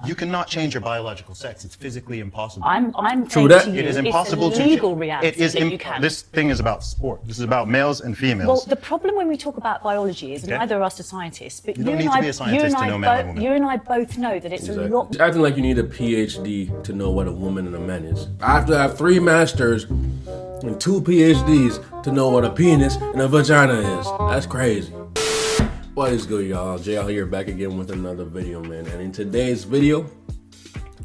You cannot change your biological sex. It's physically impossible. I'm True saying that. to you, It is impossible it's to a legal reality It is that you can. This thing is about sport. This is about males and females. Well, the problem when we talk about biology is neither of us are scientists, but You don't need to be a scientist to know male and women. you and I both know that it's a lot. It's acting like you need a PhD to know what a woman and a man is. I have to have 3 masters and 2 PhDs to know what a penis and a vagina is. That's crazy. What is good, y'all? JL here, back again with another video, man. And in today's video,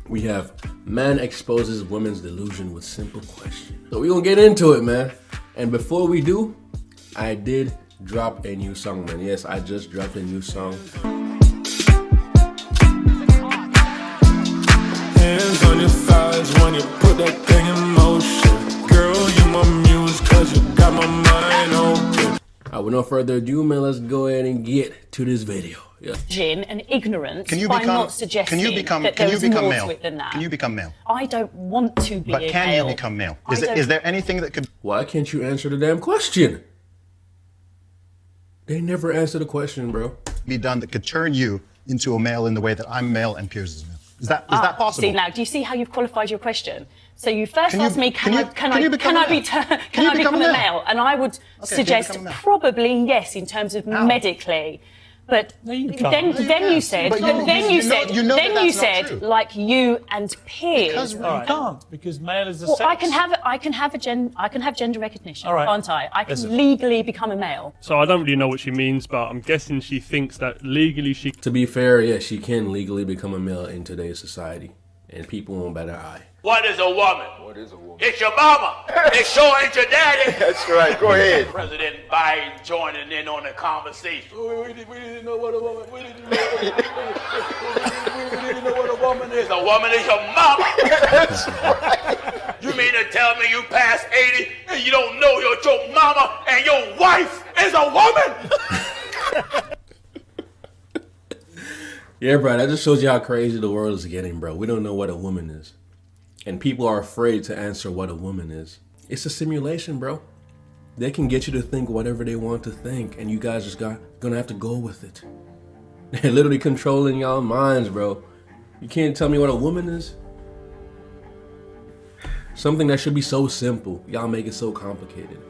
we have man exposes women's delusion with simple question. So we're gonna get into it, man. And before we do, I did drop a new song, man. Yes, I just dropped a new song. Hands on your thighs when you put that thing in motion. Girl, you my muse, cause you got my mind open. With no further ado, man, let's go ahead and get to this video. Yeah. And ignorance Can you by become? not suggesting Can you become? that Can you there's become more male? to it than that. Can you become male? I don't want to be But a can male. you become male? I don't- Is there anything that could? Why can't you answer the damn question? They never answer the question, bro. be done that could turn you into a male in the way that I'm male and Piers is male? Is that possible? See now, do you see how you've qualified your question? So you first Can you- asked me, can you become a male? can I become a male? And I would suggest become a male? probably yes in terms of medically. But you can't. then you said, But then you said, you know then that you that's not said, true. like you and Piers. Because You can't, because male is the Well, sex. I can have gender recognition, All right. can't I? I can Listen. legally become a male. So I don't really know what she means, but I'm guessing she thinks that legally she. To be fair, yeah, she can legally become a male in today's society, and people won't bat an eye. What is a woman? What is a woman? It's your mama. It sure ain't your daddy. That's right. Go ahead. President Biden joining in on the conversation. We didn't know what a woman. We didn't know what a woman is. A woman is your mama. That's right. You mean to tell me you past 80 and you don't know your mama and your wife is a woman? Yeah, bro, that just shows you how crazy the world is getting, bro. We don't know what a woman is. And people are afraid to answer what a woman is. It's a simulation, bro. They can get you to think whatever they want to think, and you guys just gonna have to go with it. They're literally controlling y'all minds, bro. You can't tell me what a woman is? Something that should be so simple. Y'all make it so complicated.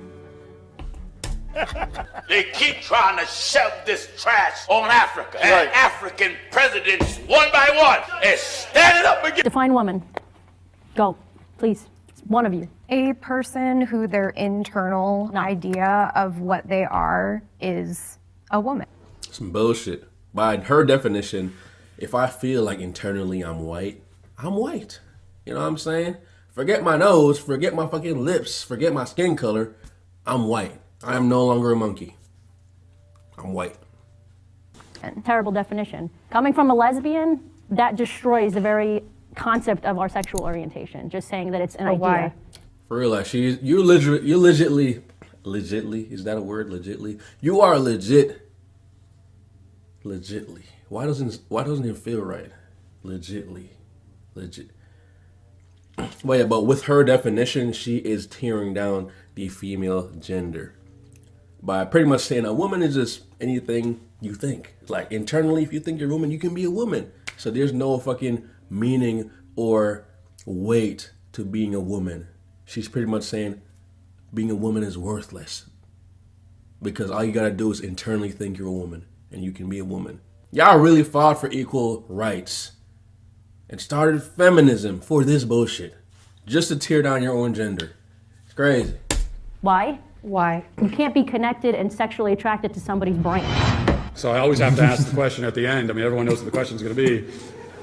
They keep trying to shove this trash on Africa. And African presidents, one by one, is standing up against. Define woman. Go, please. One of you. A person who their internal idea of what they are is a woman. Some bullshit. By her definition, if I feel like internally I'm white, I'm white. You know what I'm saying? Forget my nose, forget my fucking lips, forget my skin color. I'm white. I am no longer a monkey. I'm white. Terrible definition. Coming from a lesbian, that destroys the very concept of our sexual orientation. Just saying that it's an idea. Why? For real, like you're legitly, is that a word? Legitly? You are legitly. Why doesn't it feel right? Legit. But yeah, but with her definition, she is tearing down the female gender by pretty much saying a woman is just anything you think. Like internally, if you think you're a woman, you can be a woman. So there's no fucking meaning or weight to being a woman. She's pretty much saying being a woman is worthless because all you gotta do is internally think you're a woman and you can be a woman. Y'all really fought for equal rights and started feminism for this bullshit just to tear down your own gender. It's crazy. Why? Why? You can't be connected and sexually attracted to somebody's brain. So I always have to ask the question at the end. I mean, everyone knows what the question is going to be.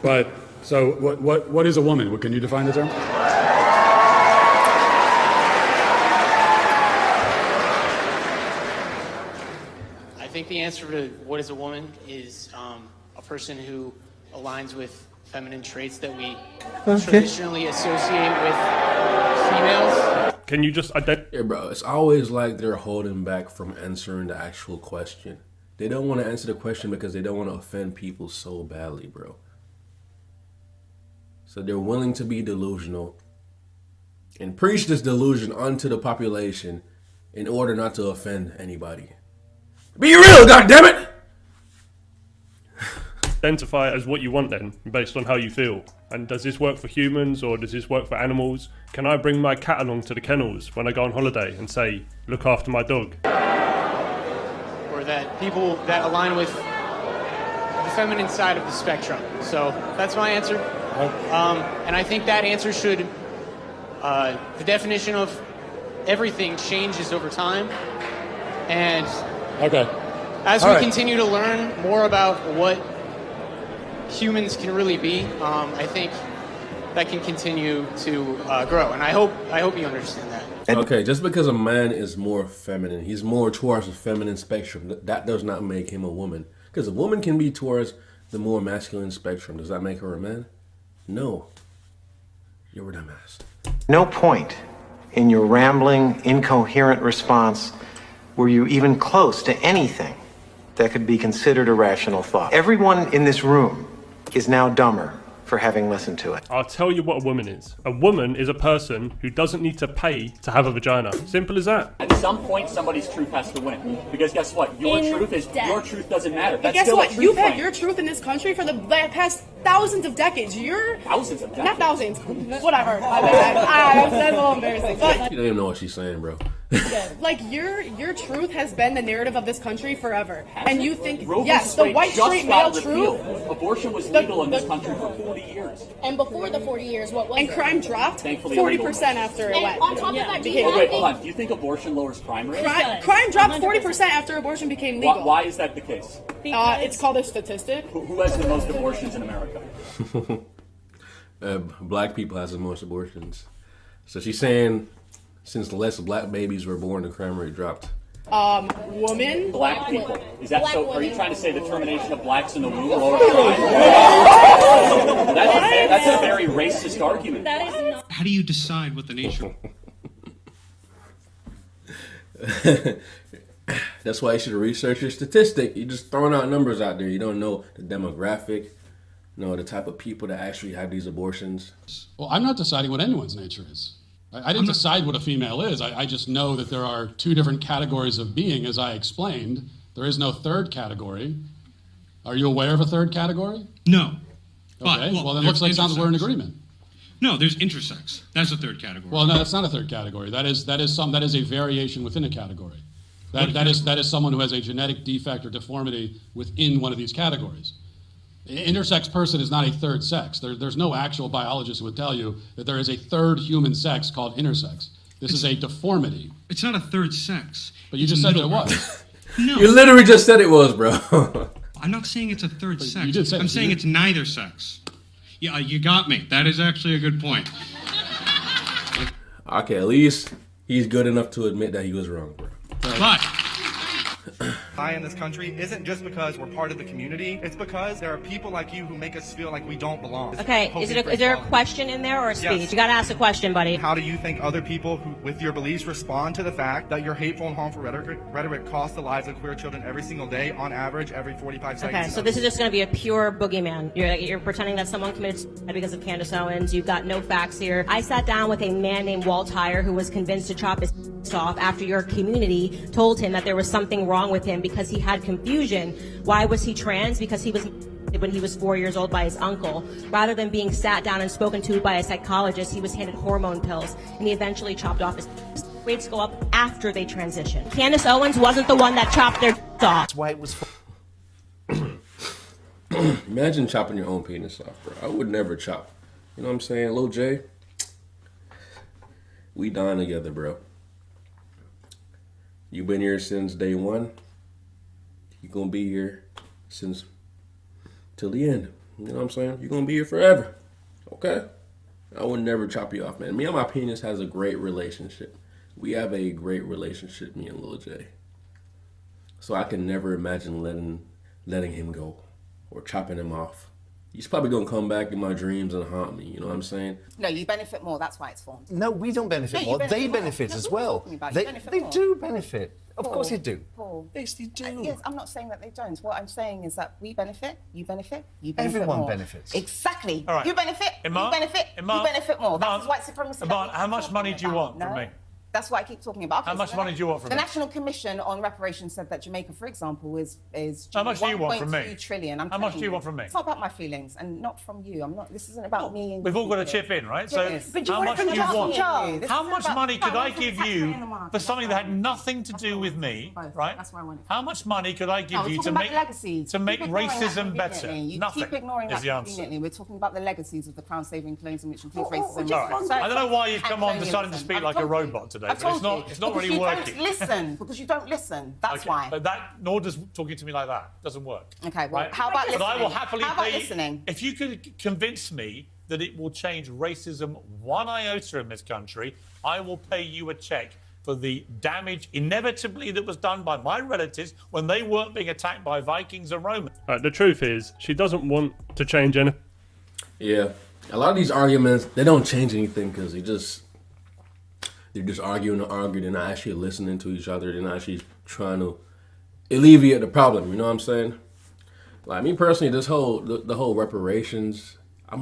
But so what is a woman? Can you define the term? I think the answer to what is a woman is a person who aligns with feminine traits that we traditionally associate with females. Can you just Yeah, bro, it's always like they're holding back from answering the actual question. They don't want to answer the question because they don't want to offend people so badly, bro. So they're willing to be delusional and preach this delusion onto the population in order not to offend anybody. Be real, goddammit! identify it as what you want then, based on how you feel? And does this work for humans or does this work for animals? Can I bring my cat along to the kennels when I go on holiday and say, look after my dog? Or that people that align with the feminine side of the spectrum. So that's my answer. And I think that answer should, the definition of everything changes over time. And as we continue to learn more about what humans can really be, I think that can continue to grow. And I hope you understand that. Okay, just because a man is more feminine, he's more towards the feminine spectrum, that does not make him a woman. Because a woman can be towards the more masculine spectrum. Does that make her a man? No. You're a dumbass. No point in your rambling, incoherent response were you even close to anything that could be considered a rational thought. Everyone in this room is now dumber for having listened to it. I'll tell you what a woman is. A woman is a person who doesn't need to pay to have a vagina. Simple as that. At some point, somebody's truth has to win. Because guess what? Your truth doesn't matter. But guess what? You've had your truth in this country for the past thousands of decades. Thousands of decades? Not thousands. Whatever. My bad. That's a little embarrassing. But You don't even know what she's saying, bro. like your truth has been the narrative of this country forever. And you think, Roe yes, v. the white just straight got male truth. repealed. Abortion was legal in this country for 40 years. And before the 40 years, what was it? And crime dropped Thankfully 40% after it went. on top of that, wait, hold on. Do you think abortion lowers crime rates? Crime dropped 40% after abortion became legal. Why is that the case? It's called a statistic. Who has the most abortions in America? Black people has the most abortions. So she's saying since less black babies were born, the crime rate dropped. Woman? Black people. Is that so? Are you trying to say the termination of blacks in the womb lower crime? That's a very racist argument. That is not. How do you decide what the nature? That's why you should research your statistic. You're just throwing out numbers out there. You don't know the demographic, the type of people that actually have these abortions. Well, I'm not deciding what anyone's nature is. I didn't decide what a female is. I just know that there are two different categories of being, as I explained. There is no third category. Are you aware of a third category? No. Okay, well then looks like sounds we're in agreement. No, there's intersex. That's a third category. Well, no, that's not a third category. That is a variation within a category. That is someone who has a genetic defect or deformity within one of these categories. Intersex person is not a third sex. There's no actual biologist who would tell you that there is a third human sex called intersex. This is a deformity. It's not a third sex. But you just said that it was. No. You literally just said it was, bro. I'm not saying it's a third sex. You did say I'm saying it's neither sex. Yeah, you got me. That is actually a good point. Okay, at least he's good enough to admit that he was wrong, bro. But in this country isn't just because we're part of the community. It's because there are people like you who make us feel like we don't belong. Okay, is there a question in there or a speech? Yes. You gotta ask a question, buddy. How do you think other people who, with your beliefs, respond to the fact that your hateful and harmful rhetoric costs the lives of queer children every single day, on average, every 45 seconds? Okay, so this is just going to be a pure boogeyman. You're pretending that someone committed suicide because of Candace Owens. You've got no facts here. I sat down with a man named Walt Heyer who was convinced to chop his off after your community told him that there was something wrong with him because he had confusion. Why was he trans? Because he was when he was 4 years old by his uncle. Rather than being sat down and spoken to by a psychologist, he was handed hormone pills, and he eventually chopped off his rates go up after they transition. Candace Owens wasn't the one that chopped their off. That's why it was. Imagine chopping your own penis off, bro. I would never chop. You know what I'm saying? Lil J, we dying together, bro. You been here since day one. You gonna be here since till the end. You know what I'm saying? You're gonna be here forever. Okay? I would never chop you off, man. Me and my penis has a great relationship. We have a great relationship, me and Lil J. So I can never imagine letting him go or chopping him off. He's probably gonna come back in my dreams and haunt me. You know what I'm saying? No, you benefit more. That's why it's formed. No, we don't benefit more. They benefit as well. They do benefit. Of course they do. Paul. Yes, they do. Yes, I'm not saying that they don't. What I'm saying is that we benefit, you benefit, you benefit Everyone more. benefits. Exactly. All right. You benefit, Iman, you benefit, Iman, you benefit more. Iman, That's white supremacy. Iman, how much money do you want from me? That's what I keep talking about. How much money do you want from the me? National Commission on Reparations said that Jamaica, for example, is How much do you want from me? 1.2 trillion. How much do you want from me? It's not about my feelings and not from you. I'm not. This isn't about me. And We've all got to chip in, right? So Yes. how much do you want? This How isn't much about- money could I give you That's for something that had nothing to do with me, right? That's why I want it. How much money could I No, give we're you talking to about make legacies. to make Keep ignoring that racism better? conveniently. You Nothing keep ignoring is that the answer. conveniently. We're talking about the legacies of the Crown saving claims, which includes racism. All right. I don't know why you've come on deciding to speak like a robot today, but it's not really working. You don't listen because you don't listen. That's Okay, why. But nor does talking to me like that. Doesn't work. Okay, well, Right? how about But I will listening? happily How about pay. listening? If you could convince me that it will change racism one iota in this country, I will pay you a check for the damage inevitably that was done by my relatives when they weren't being attacked by Vikings and Romans. The truth is, she doesn't want to change anything. Yeah, a lot of these arguments, they don't change anything because they're just arguing and arguing. They're not actually listening to each other. They're not actually trying to alleviate the problem. You know what I'm saying? Like me personally, the whole reparations, I'm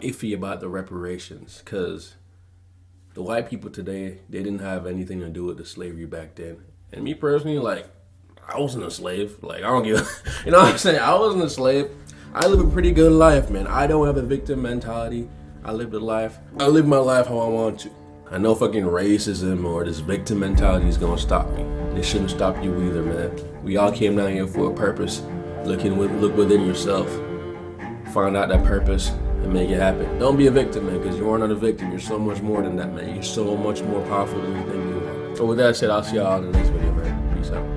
iffy about the reparations because the white people today, they didn't have anything to do with the slavery back then. And me personally, like, I wasn't a slave. Like, I don't give you know what I'm saying? I wasn't a slave. I live a pretty good life, man. I don't have a victim mentality. I live my life how I want to. I know fucking racism or this victim mentality is gonna stop me. It shouldn't stop you either, man. We all came down here for a purpose. Look within yourself. Find out that purpose and make it happen. Don't be a victim, man, because you are not a victim. You're so much more than that, man. You're so much more powerful than you think you are. So with that said, I'll see y'all in the next video, man. Peace out.